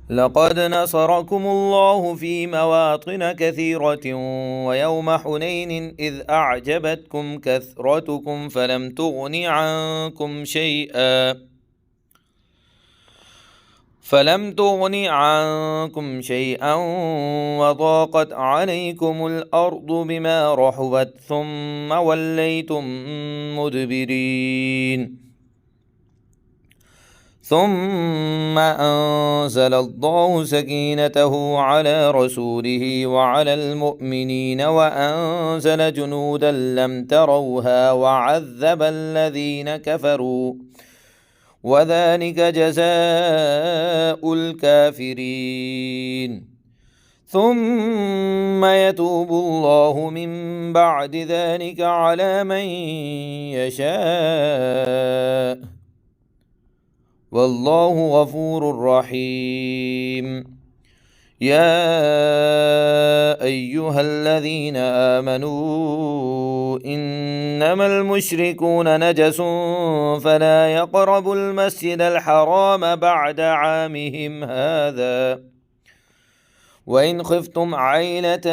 لقد نصركم الله في مواطن كثيرة ويوم حنين إذ أعجبتكم كثرتكم فلم تغن عنكم شيئا وضاقت عليكم الأرض بما رحبت ثم وليتم مدبرين ثم أنزل الله سكينته على رسوله وعلى المؤمنين وأنزل جنودا لم تروها وعذب الذين كفروا وذلك جزاء الكافرين ثم يتوب الله من بعد ذلك على من يشاء والله غفور رحيم يا أيها الذين آمنوا إنما المشركون نجس فلا يقربوا المسجد الحرام بعد عامهم هذا وإن خفتم عيلة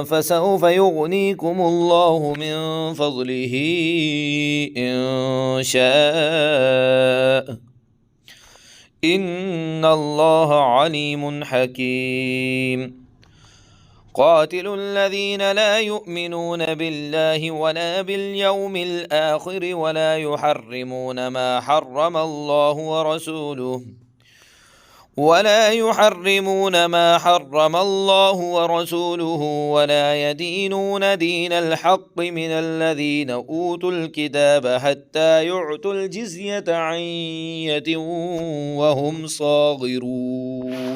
فسوف يغنيكم الله من فضله إن شاء إن الله عليم حكيم قاتلوا الذين لا يؤمنون بالله ولا باليوم الآخر ولا يحرمون ما حرم الله ورسوله ولا يدينون دين الحق من الذين أوتوا الكتاب حتى يعطوا الجزية عن يد وهم صاغرون